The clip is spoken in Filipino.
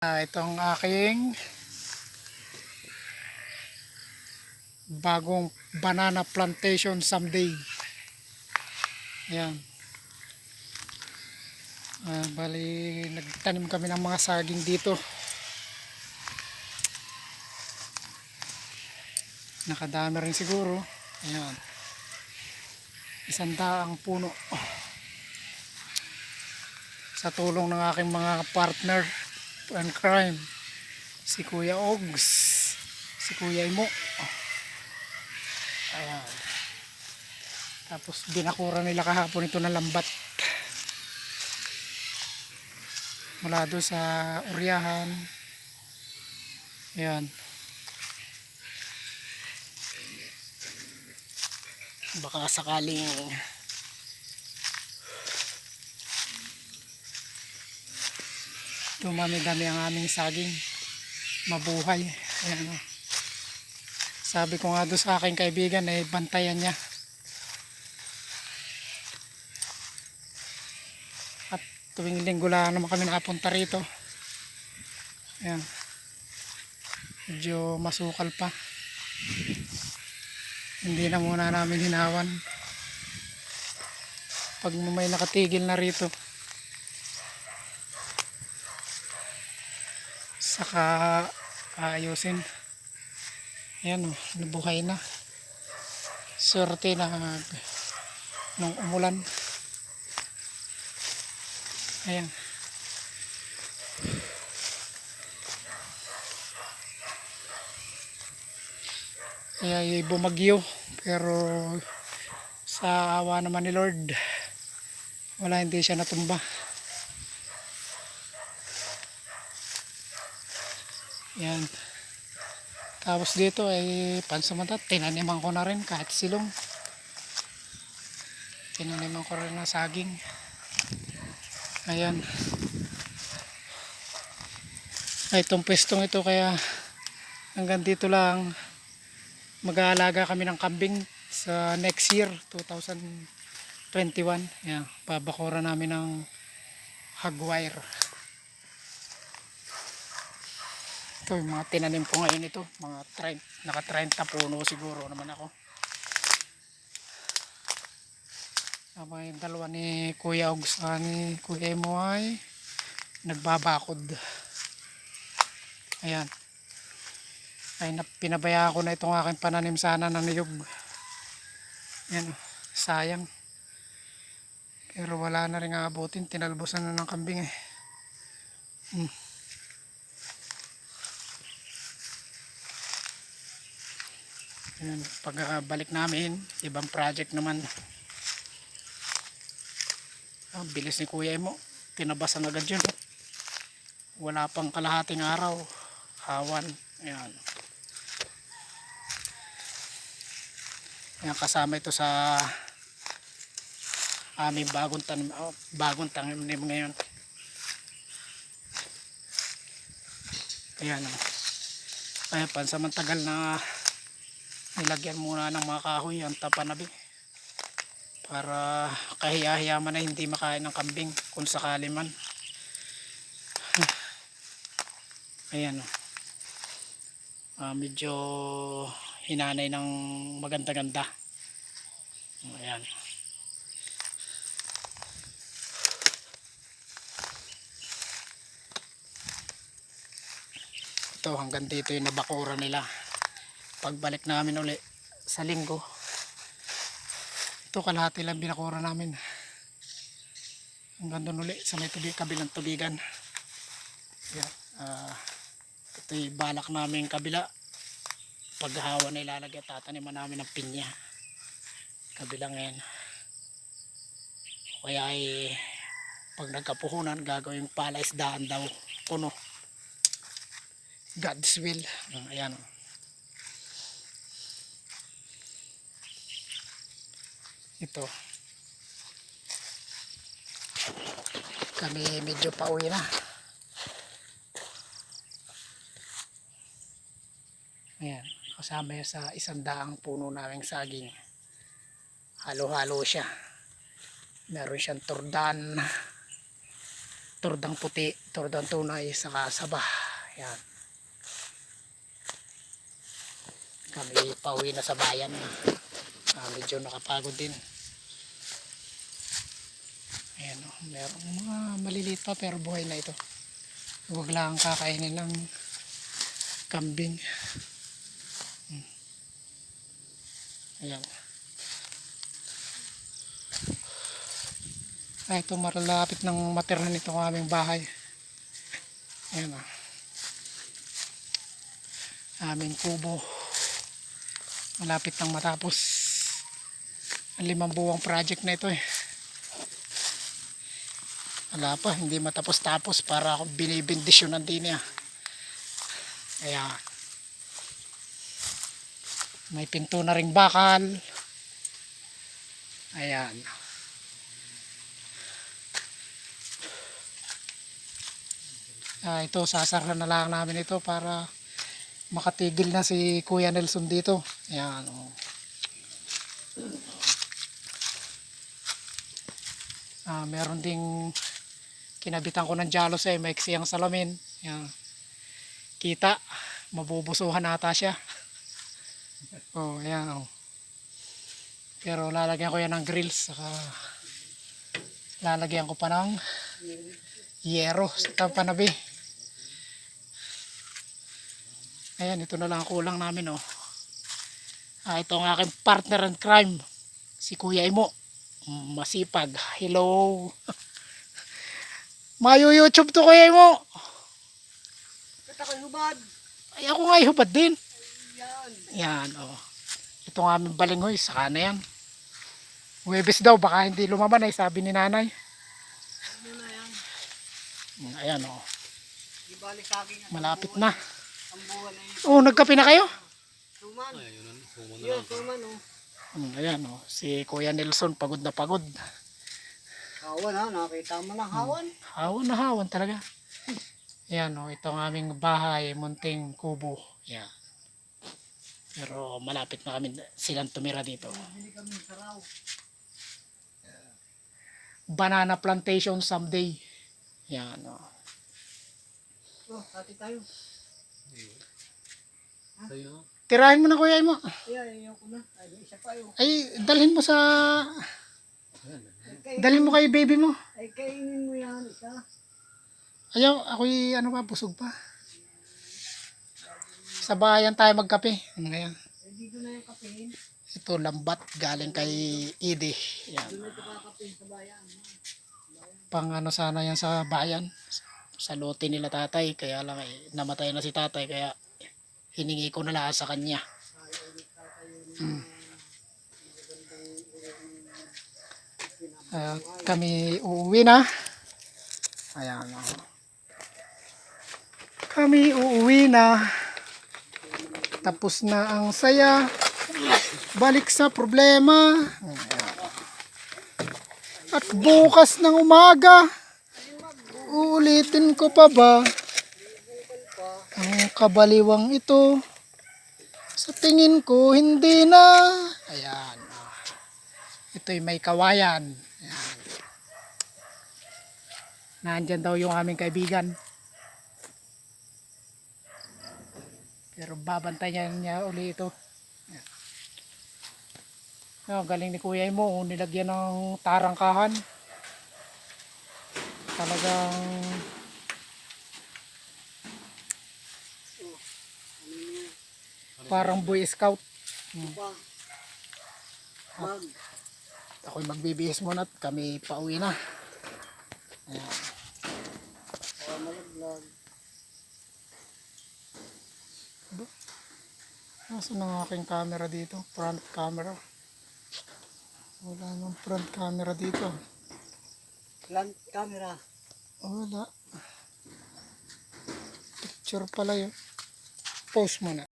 Itong aking bagong banana plantation someday. Ayan. Bali, nagtanim kami ng mga saging dito. Nakadami rin siguro. Ayan. 100 puno. Sa tulong ng aking mga partner and crime. Si Kuya Ogs. Si Kuya Imo. Ayan. Tapos binakura nila kahapon ito ng lambat. Mula doon sa Uriahan. Ayan. Baka sakaling dumami-dami ang aming saging, mabuhay. Ayan. Sabi ko nga doon sa aking kaibigan, bantayan niya. At tuwing linggo lang naman kami nakapunta rito. Ayan. Medyo masukal pa. Hindi na muna namin hinawan. Pag may nakatigil na rito, saka ayusin. Ayan o, nabuhay na. Swerte na nung umulan. Ayan. Kaya bumagyo, pero sa awa naman ni Lord, wala, hindi siya natumba. Yan. Tapos dito ay pansamanta, tinaniman ko na rin kahit silong. Tinaniman ko rin na saging. Ayan. Ay, itong pwestong ito, kaya hanggang dito lang. Mag-aalaga kami ng kambing sa next year 2021. Ayan, babakura namin ng hagwire. Ito yung mga tinanim ko ngayon, ito mga naka 30 puno siguro naman ako. Tama, yung dalawa ni Kuya Ogs ni Kuya Emo ay nagbabakod. Ayan. Ay, pinabayaan ko na itong aking pananim sana ng niyog. Ayan, sayang. Pero wala na rin aabutin, tinalbosan na ng kambing eh. Ayan, pagbalik namin, ibang project naman. Bilis ni Kuya Emo, tinabasan agad yun. Wala pang kalahating araw, hawan. Ayan. Ayan, kasama ito sa aming bagong tanim ngayon. Ayan. Ayan, pansamantagal na nilagyan muna ng mga kahoy ang tapanabi para kahiya-hiyaman na hindi makain ng kambing kung sakali man. Ayan. Medyo hinanay ng maganda-ganda. Ayan. Ito, hanggang dito yung nabakura nila. Pagbalik namin uli sa linggo, ito kalahati lang binakura namin. Hanggang doon uli sa may kabilang tubigan. Ayan. Ito yung balak namin kabila. Paghahawa na ilalagay, tataniman namin ng pinya kabilang ngayon. Kaya ay pag nagkapuhunan, gagawing palaisdaan daw, kuno. God's will. Ayan. Ito, kami medyo pauwi na. Ayan, kasama yan sa 100 puno naming saging. Halo-halo siya. Meron siyang turdan, turdang puti, turdang tunay, saka saba. Yan. Kami pauwi na sa bayan. Medyo nakapagod din. Ayan o, merong mga maliliit pa pero buhay na ito. Huwag lang kakainin ng kambing. Ayan. Ito maralapit ng matirhan nito ang aming bahay. Ayan o. Aming kubo. Malapit nang matapos ang 5 buwang project na ito eh. Wala pa, hindi matapos-tapos para ako binibindisyonan din niya. Kaya may pinto na ring bakal. Ayan. Ito sasara na lang namin ito para makatigil na si Kuya Nelson dito. Ayan. Meron ding kinabitan ko ng jalos eh, maiksi ang salamin. Ayan. Kita, mabubusuhan ata siya. Ayan. Pero lalagyan ko yan ng grills, saka lalagyan ko pa ng yero sa panabi. Ayan, ito na lang kulang namin ito ang aking partner in crime, si Kuya Imo. Masipag. Hello. Mayo YouTube to, Kuya Imo. Kata ko hubad. Ay, ako nga hubad din. Yan. Ito ang aming balinghoy, saka na yan. Huwebes daw, baka hindi lumaban ay sabi ni nanay. Ano na yan? Ayan Ibalik sa akin. Malapit na. Ang buwan ay Nagkape na kayo? suman. Yun, suman Ayan si Kuya Nelson pagod na pagod. Hawan nakita mo na hawan. Hawan na hawan talaga. Ayan ito ang aming bahay, munting kubo. Ayan. Pero malapit na kami silang tumira dito. Hindi kami saraw. Banana plantation someday. Ayan Hati tayo. Tirahin mo na, Kuya Imo. Ayaw ko na. Ay, isa pa yun. Ay, dalhin mo sa... Dalhin mo kay baby mo. Ay, kainin mo yan isa. Ayaw, ako'y busog pa. Sa bayan tayo magkape. Ayan. Ay, dito na yung kapehin. Ito, lambat galing kay Ide. Ayan. Doon na ito kakapehin sa bayan. Pang sana yan sa bayan. Sa lote nila tatay. Kaya lang namatay na si tatay. Kaya hiningi ko na lang sa kanya. Kami uuwi na. Ayan. Kami uuwi na. Tapos na ang saya. Balik sa problema. At bukas ng umaga, uulitin ko pa ba ang kabaliwang ito? Sa tingin ko hindi na. Ayan. Ito'y may kawayan. Ayan. Nandyan daw yung aming kaibigan. Pero babantayan niya uli ito. Galing ni Kuya Imo, nilagyan ng tarangkahan. Talagang parang Boy Scout. Ako'y magbibihis muna at kami pauwi na. Ayan. Nasaan ang aking camera dito? Front camera. Wala nang front camera dito. Front camera. Wala. Picture pala yun. Post mo na.